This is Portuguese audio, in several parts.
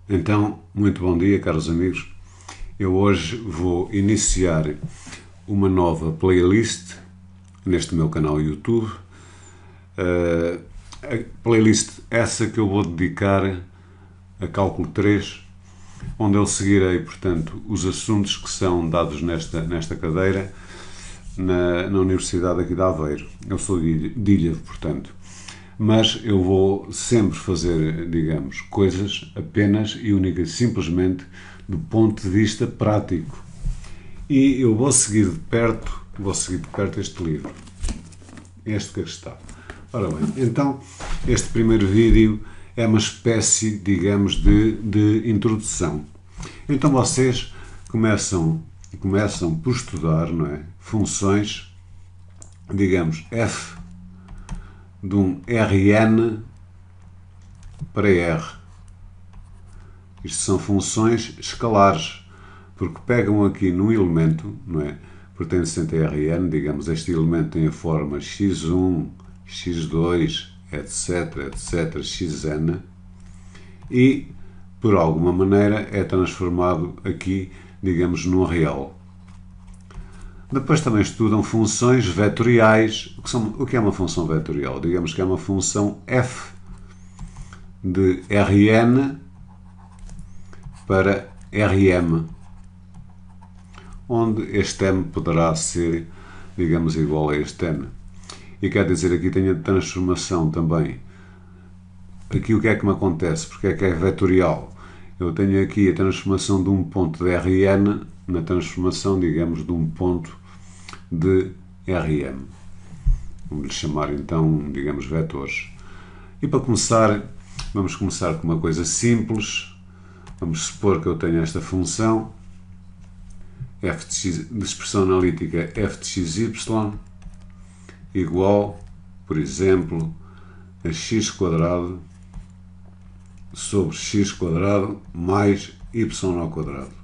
Então, muito bom dia, caros amigos. Eu hoje vou iniciar uma nova playlist neste meu canal YouTube. A playlist essa que eu vou dedicar a cálculo 3, onde eu seguirei, portanto, os assuntos que são dados nesta cadeira na Universidade aqui de Aveiro. Eu sou de Ilha, portanto. Mas eu vou sempre fazer, digamos, coisas apenas e única e simplesmente do ponto de vista prático. E eu vou seguir de perto este livro. Este que aqui está. Ora bem, então, este primeiro vídeo é uma espécie, digamos, de introdução. Então vocês começam por estudar, não é? Funções, digamos, f de um Rn para R. Isto são funções escalares, porque pegam aqui num elemento, não é? Pertencente a Rn, digamos, este elemento tem a forma x1, x2, etc, etc, xn, e, por alguma maneira, é transformado aqui, digamos, num real. Depois também estudam funções vetoriais. O que é uma função vetorial? Digamos que é uma função f de Rn para Rm, onde este m poderá ser, digamos, igual a este n. E quer dizer, aqui tem a transformação também. Aqui o que é que me acontece? Porque é que é vetorial? Eu tenho aqui a transformação de um ponto de Rn na transformação, digamos, de um ponto de Rm. Vamos lhe chamar então, digamos, vetores. E para começar, vamos começar com uma coisa simples. Vamos supor que eu tenho esta função f de, x, de expressão analítica f de xy igual, por exemplo, a x quadrado sobre x quadrado mais y ao quadrado.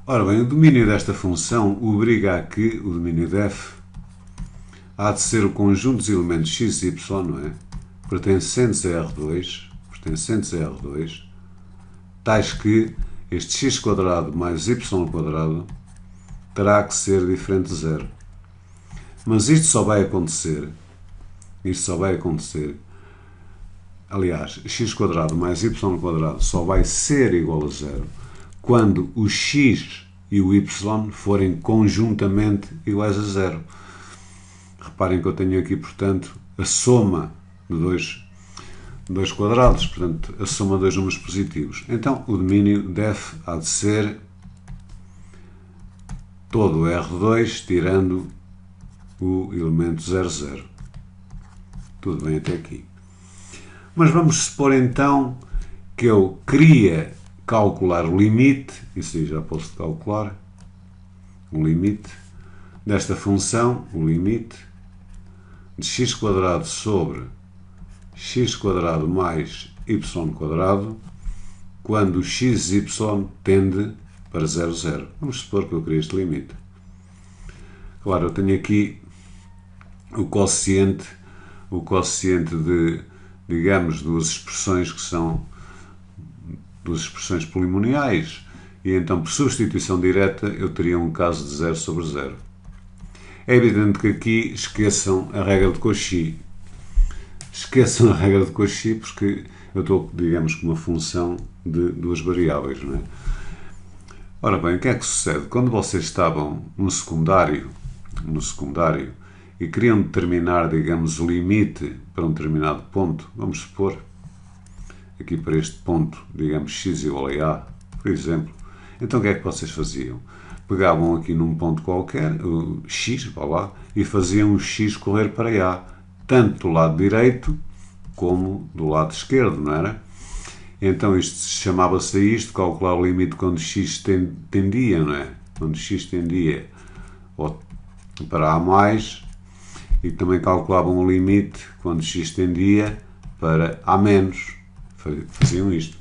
Ora bem, o domínio desta função obriga a que o domínio de f há de ser o conjunto dos elementos x e y, não é? Pertencentes a R2, tais que este x quadrado mais y quadrado terá que ser diferente de zero. Mas isto só vai acontecer, aliás, x quadrado mais y quadrado só vai ser igual a zero quando o x e o y forem conjuntamente iguais a zero. Reparem que eu tenho aqui, portanto, a soma de dois quadrados, portanto, a soma de dois números positivos. Então, o domínio de f há de ser todo o R2 tirando o elemento 00. Tudo bem até aqui. Mas vamos supor então que eu queria calcular o limite, isso aí já posso calcular, o limite desta função, o limite de x quadrado sobre x quadrado mais y quadrado, quando o x e y tende para 0, 0. Vamos supor que eu queria este limite. Claro, eu tenho aqui o quociente de, digamos, duas expressões que são duas expressões polinomiais, e então, por substituição direta, eu teria um caso de 0 sobre 0. É evidente que aqui esqueçam a regra de Cauchy. Esqueçam a regra de Cauchy porque eu estou, digamos, com uma função de duas variáveis, não é? Ora bem, o que é que sucede? Quando vocês estavam no secundário e queriam determinar, digamos, o limite para um determinado ponto, vamos supor, aqui para este ponto, digamos, x igual a A, por exemplo, então o que é que vocês faziam? Pegavam aqui num ponto qualquer, o x, vá lá, e faziam o x correr para A, tanto do lado direito como do lado esquerdo, não era? Então isto chamava-se a isto, calcular o limite quando x tendia, não é? Quando x tendia para A+, e também calculavam o limite quando x tendia para A-. Faziam isto.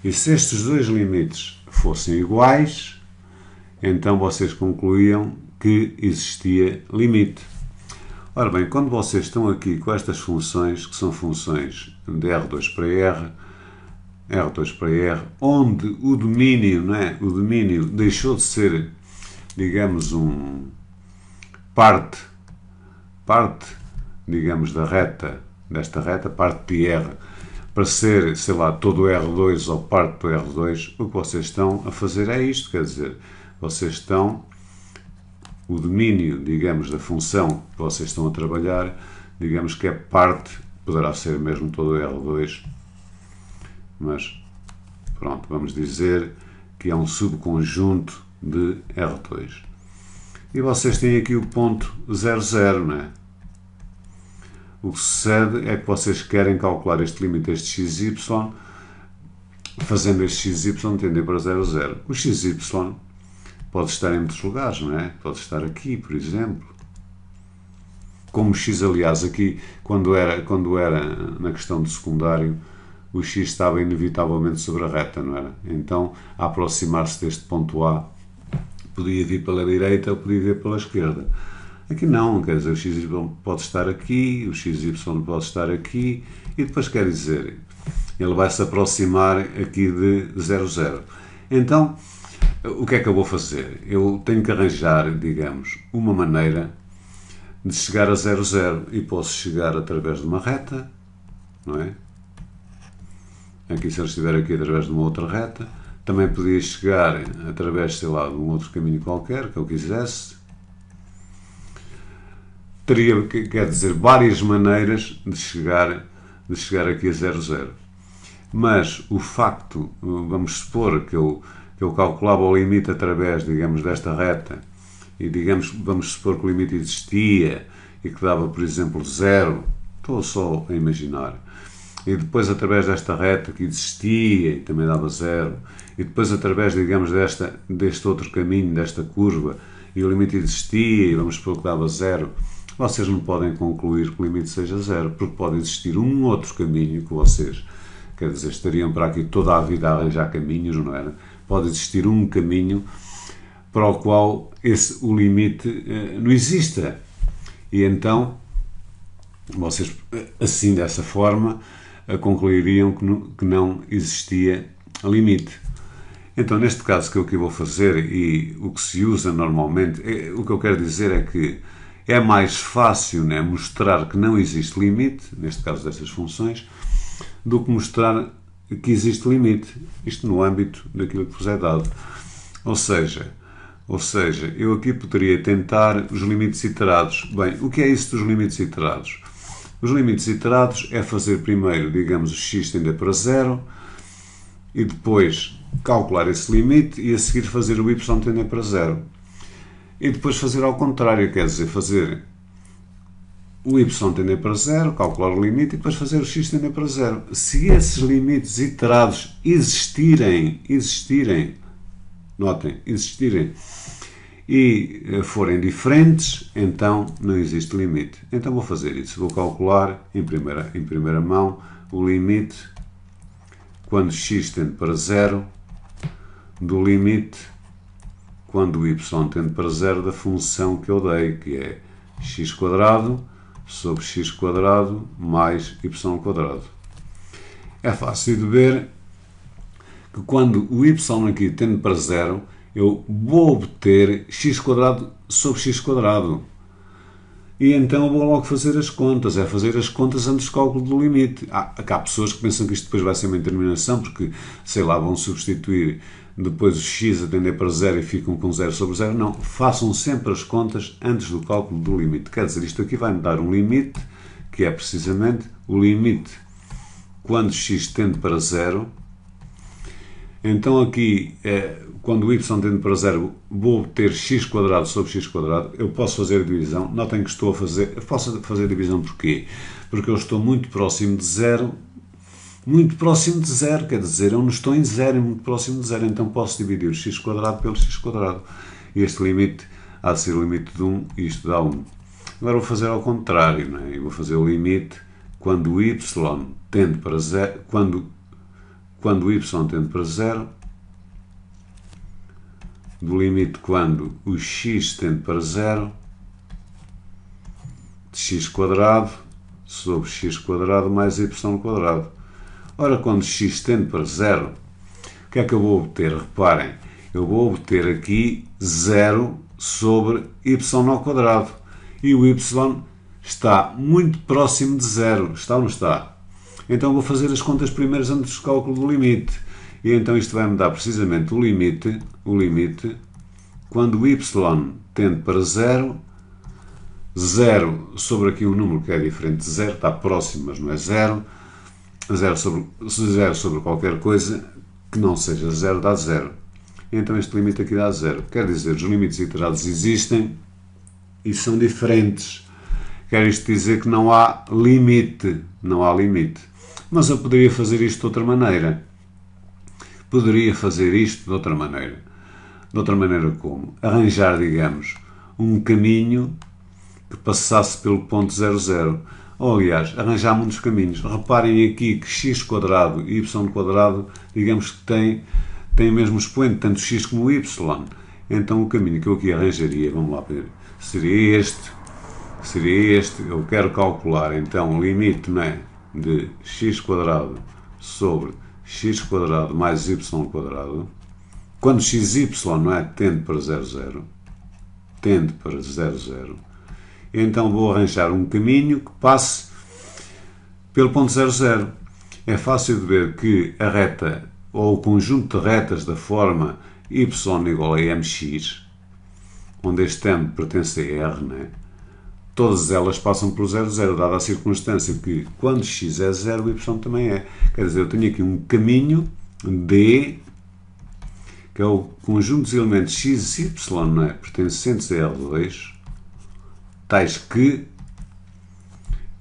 E se estes dois limites fossem iguais, então vocês concluíam que existia limite. Ora bem, quando vocês estão aqui com estas funções, que são funções de R2 para R, R2 para R, onde o domínio, não é? O domínio deixou de ser, digamos, parte, digamos, desta reta, parte de R, para ser, sei lá, todo o R2 ou parte do R2, o que vocês estão a fazer é isto, quer dizer, vocês estão, o domínio, digamos, da função que vocês estão a trabalhar, digamos que é parte, poderá ser mesmo todo o R2, mas pronto, vamos dizer que é um subconjunto de R2. E vocês têm aqui o ponto 00, não é? O que sucede é que vocês querem calcular este limite, este xy, fazendo este xy tender para 0,0. O xy pode estar em muitos lugares, não é? Pode estar aqui, por exemplo. Como o x, aliás, aqui, quando era na questão do secundário, o x estava inevitavelmente sobre a reta, não era? Então, a aproximar-se deste ponto A, podia vir pela direita ou podia vir pela esquerda. Aqui não, quer dizer, o xy pode estar aqui, o xy pode estar aqui, e depois quer dizer, ele vai se aproximar aqui de 0,0. Então, o que é que eu vou fazer? Eu tenho que arranjar, digamos, uma maneira de chegar a 0,0, e posso chegar através de uma reta, não é? Aqui, se eu estiver aqui através de uma outra reta, também podia chegar através, sei lá, de um outro caminho qualquer que eu quisesse. Teria, quer dizer, várias maneiras de chegar aqui a 0,0. Mas o facto, vamos supor que eu calculava o limite através, digamos, desta reta, e digamos, vamos supor que o limite existia e que dava, por exemplo, 0, estou só a imaginar, e depois através desta reta que existia e também dava 0, e depois através, digamos, deste outro caminho, desta curva, e o limite existia e vamos supor que dava 0, vocês não podem concluir que o limite seja 0, porque pode existir um outro caminho que vocês, quer dizer, estariam para aqui toda a vida a arranjar caminhos, não era? Pode existir um caminho para o qual o limite não exista. E então, vocês, assim, dessa forma, concluiriam que não existia limite. Então, neste caso que eu aqui vou fazer, e o que se usa normalmente, o que eu quero dizer é que é mais fácil, né, mostrar que não existe limite, neste caso destas funções, do que mostrar que existe limite, isto no âmbito daquilo que vos é dado. Ou seja, eu aqui poderia tentar os limites iterados. Bem, o que é isso dos limites iterados? Os limites iterados é fazer primeiro, digamos, o x tender para 0, e depois calcular esse limite, e a seguir fazer o y tender para 0. E depois fazer ao contrário, quer dizer, fazer o y tender para 0, calcular o limite, e depois fazer o x tender para 0. Se esses limites iterados existirem, notem, e forem diferentes, então não existe limite. Então vou fazer isso, vou calcular em primeira mão o limite quando x tende para 0 do limite quando o y tende para 0 da função que eu dei, que é x² sobre x² mais y². É fácil de ver que quando o y aqui tende para 0, eu vou obter x² sobre x². E então eu vou logo fazer as contas, antes do cálculo do limite. Há pessoas que pensam que isto depois vai ser uma determinação, porque, sei lá, vão substituir depois o x a tender para 0 e ficam com 0 sobre 0. Não, façam sempre as contas antes do cálculo do limite. Quer dizer, isto aqui vai-me dar um limite, que é precisamente o limite quando x tende para 0. Então aqui, quando o y tende para 0, vou obter x² sobre x². Eu posso fazer a divisão. Notem que posso fazer a divisão porquê? Porque eu estou muito próximo de 0. Muito próximo de 0, quer dizer, eu não estou em 0, é muito próximo de 0, então posso dividir o x² pelo x². E este limite há de ser o limite de 1, e isto dá 1. Agora vou fazer ao contrário, não é? Eu vou fazer o limite quando o y tende para 0, quando o y tende para 0, do limite quando o x tende para 0, de x² sobre x² mais y². Ora, quando x tende para 0, o que é que eu vou obter? Reparem, eu vou obter aqui 0 sobre y ao quadrado. E o y está muito próximo de 0. Está ou não está? Então vou fazer as contas primeiras antes do cálculo do limite. E então isto vai-me dar precisamente o limite, quando o y tende para 0, 0 sobre aqui um número que é diferente de 0, está próximo, mas não é 0, 0 sobre qualquer coisa que não seja 0 dá 0. Então este limite aqui dá 0. Quer dizer, os limites iterados existem e são diferentes. Quer isto dizer que não há limite. Não há limite. Mas eu poderia fazer isto de outra maneira. Poderia fazer isto de outra maneira. De outra maneira como? Arranjar, digamos, um caminho que passasse pelo ponto 00. Ou, aliás, arranjar muitos caminhos. Reparem aqui que x quadrado e y quadrado, digamos que tem o mesmo expoente, tanto x como y. Então o caminho que eu aqui arranjaria, vamos lá ver, seria este. Eu quero calcular então o limite, não é, de x quadrado sobre x quadrado mais y quadrado, quando xy, não é, tende para 00, então vou arranjar um caminho que passe pelo ponto 00. É fácil de ver que a reta, ou o conjunto de retas da forma y igual a mx, onde este m pertence a r, né? Todas elas passam pelo 00, dada a circunstância que quando x é 0, o y também é. Quer dizer, eu tenho aqui um caminho D, que é o conjunto dos elementos x e y, não é, pertencentes a R2, tais que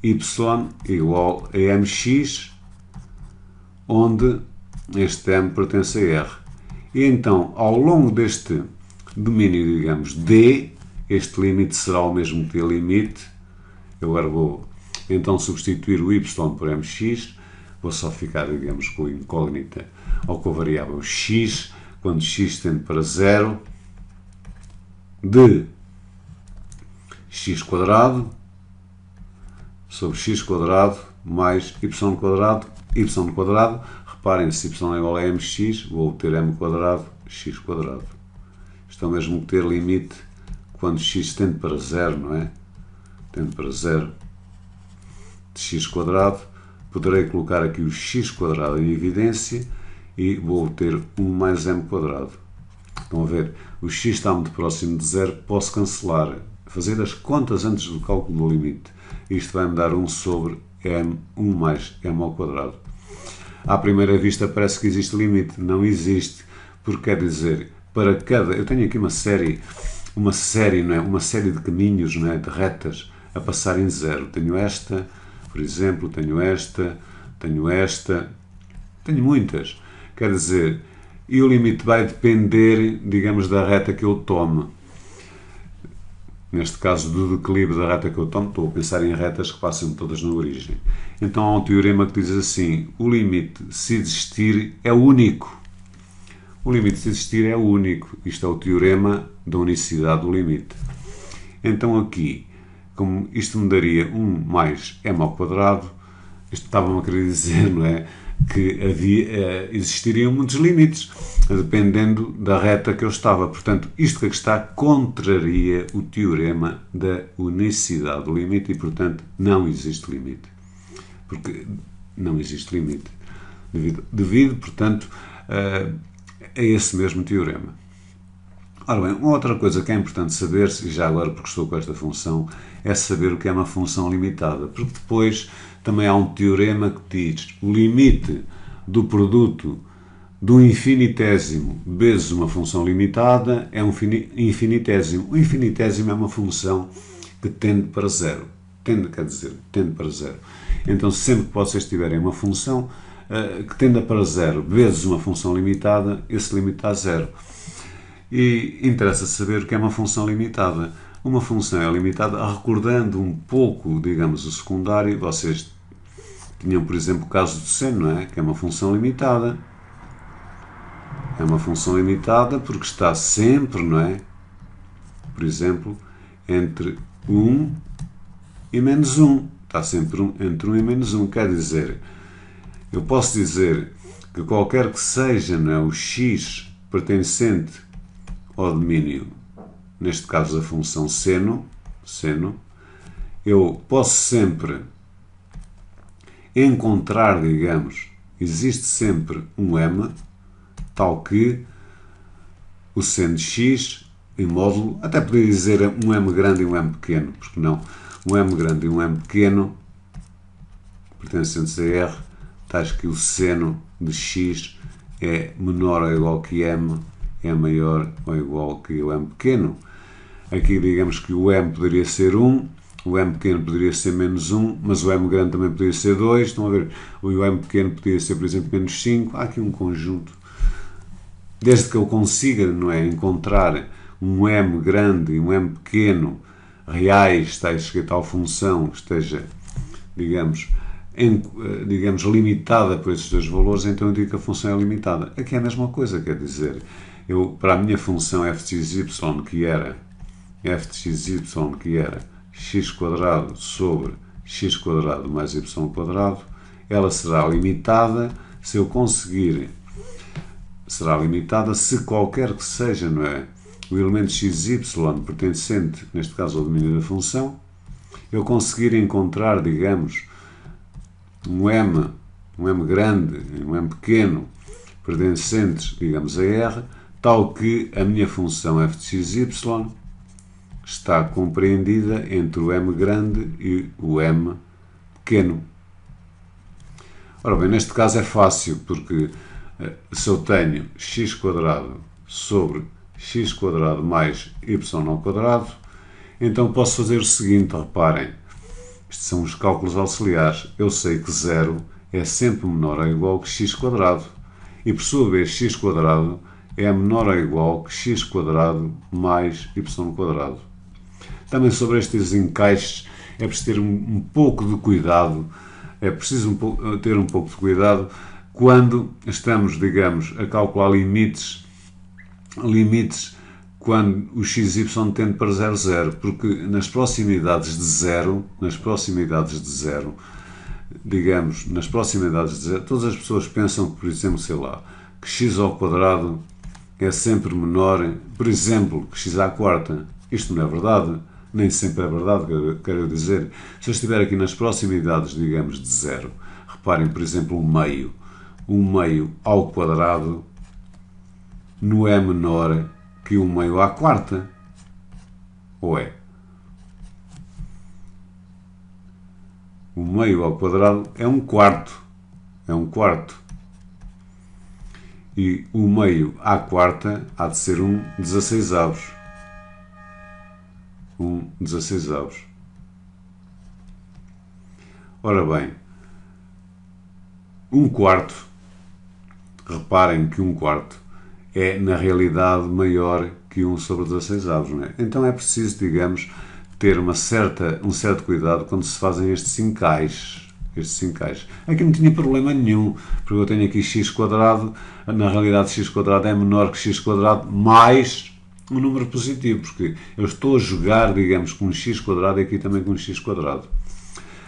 y igual a mx, onde este m pertence a R. E então, ao longo deste domínio, digamos, D, este limite será o mesmo que o limite. Eu agora vou então substituir o y por mx, vou só ficar, digamos, com a incógnita ou com a variável x, quando x tende para 0, de x quadrado sobre x quadrado mais y quadrado. Reparem, se y é igual a mx, vou obter m quadrado, x quadrado. Isto é o mesmo que ter limite quando x tende para 0, não é? Tende para 0 de x quadrado. Poderei colocar aqui o x quadrado em evidência e vou obter 1 mais m quadrado. Estão a ver? O x está muito próximo de 0, posso cancelar, fazer as contas antes do cálculo do limite. Isto vai-me dar 1 sobre m, 1 mais m ao quadrado. À primeira vista parece que existe limite. Não existe, porque quer dizer, para cada... Eu tenho aqui uma série, não é? Uma série de caminhos, não é? De retas a passar em 0. Tenho esta, por exemplo, tenho esta, tenho muitas. Quer dizer, e o limite vai depender, digamos, da reta que eu tome. Neste caso, do declive da reta que eu tomo, estou a pensar em retas que passam todas na origem. Então há um teorema que diz assim: o limite, se existir, é único. O limite, se existir, é único. Isto é o teorema da unicidade do limite. Então aqui, como isto me daria 1 mais m ao quadrado, isto estava-me a querer dizer, não é? Que existiriam muitos limites, dependendo da reta que eu estava. Portanto, isto que aqui está contraria o teorema da unicidade do limite e, portanto, não existe limite. Porque não existe limite. Devido portanto, a esse mesmo teorema. Ora bem, uma outra coisa que é importante saber, e já agora porque estou com esta função, é saber o que é uma função limitada. Porque depois também há um teorema que diz o limite do produto do infinitésimo vezes uma função limitada é um infinitésimo. O infinitésimo é uma função que tende para 0. Tende para 0. Então, sempre que vocês tiverem uma função que tenda para 0 vezes uma função limitada, esse limite dá 0. E interessa saber o que é uma função limitada. Uma função é limitada, recordando um pouco, digamos, o secundário. Vocês tinham, por exemplo, o caso do seno, não é? Que é uma função limitada. É uma função limitada porque está sempre, não é? Por exemplo, entre 1 e menos 1. Está sempre entre 1 e menos 1. Quer dizer, eu posso dizer que qualquer que seja, não é, o x pertencente ao domínio, neste caso a função seno, eu posso sempre encontrar, digamos, existe sempre um m, tal que o seno de x em módulo, até poderia dizer um m grande e um m pequeno, porque não? Um m grande e um m pequeno, pertencentes a R, tais que o seno de x é menor ou igual que m, é maior ou igual que o m pequeno. Aqui digamos que o m poderia ser 1, o m pequeno poderia ser menos 1, mas o m grande também poderia ser 2, estão a ver? O m pequeno poderia ser, por exemplo, menos 5, há aqui um conjunto. Desde que eu consiga, não é, encontrar um m grande e um m pequeno reais, tais que a tal função esteja, digamos, limitada por esses dois valores, então eu digo que a função é limitada. Aqui é a mesma coisa, quer dizer, para a minha função f de xy, que era x quadrado sobre x quadrado mais y quadrado, ela será limitada se eu conseguir, será limitada se qualquer que seja, não é, o elemento xy pertencente, neste caso ao domínio da função, eu conseguir encontrar, digamos, um m grande e um m pequeno pertencentes, digamos, a R, tal que a minha função f de xy está compreendida entre o m grande e o m pequeno. Ora bem, neste caso é fácil, porque se eu tenho x quadrado sobre x quadrado mais y ao quadrado, então posso fazer o seguinte, reparem, estes são os cálculos auxiliares, eu sei que 0 é sempre menor ou igual que x quadrado, e por sua vez x quadrado é menor ou igual que x quadrado mais y quadrado. Também sobre estes encaixes é preciso ter um pouco de cuidado, ter um pouco de cuidado quando estamos, digamos, a calcular limites quando o xy tende para 0, 0, porque nas proximidades de 0, digamos, todas as pessoas pensam que, por exemplo, sei lá, que x ao quadrado é sempre menor, por exemplo, que x à quarta. Isto não é verdade, nem sempre é verdade, quero dizer. Se eu estiver aqui nas proximidades, digamos, de 0, reparem, por exemplo, um meio ao quadrado não é menor que 1 meio à quarta, ou é? 1 meio ao quadrado é um quarto, e 1 meio à quarta há de ser 1/16avos, 1/16avos. Ora bem, um quarto, reparem que um quarto é, na realidade, maior que 1/16avos, não é? Então é preciso, digamos, ter um certo cuidado quando se fazem estes encaixes. Aqui não tinha problema nenhum, porque eu tenho aqui x quadrado, na realidade x quadrado é menor que x quadrado mais um número positivo, porque eu estou a jogar, digamos, com um x quadrado e aqui também com um x quadrado.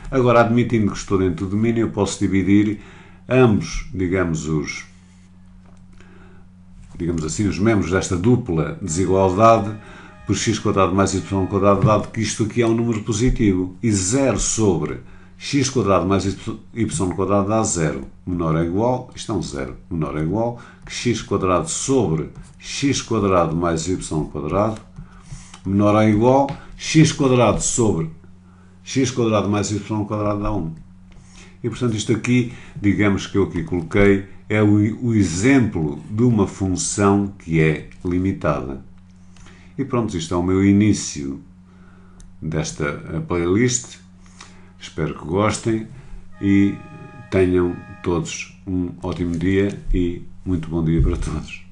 Agora, admitindo que estou dentro do domínio, eu posso dividir ambos, digamos assim, os membros desta dupla desigualdade por x quadrado mais y quadrado, dado que isto aqui é um número positivo. E 0 sobre x quadrado mais y quadrado dá 0. Menor ou igual, isto é um 0, menor ou igual que x quadrado sobre x quadrado mais y quadrado, menor ou igual x quadrado sobre x quadrado mais y quadrado dá 1. E, portanto, isto aqui, digamos que eu aqui coloquei, é o exemplo de uma função que é limitada. E pronto, isto é o meu início desta playlist. Espero que gostem e tenham todos um ótimo dia e muito bom dia para todos.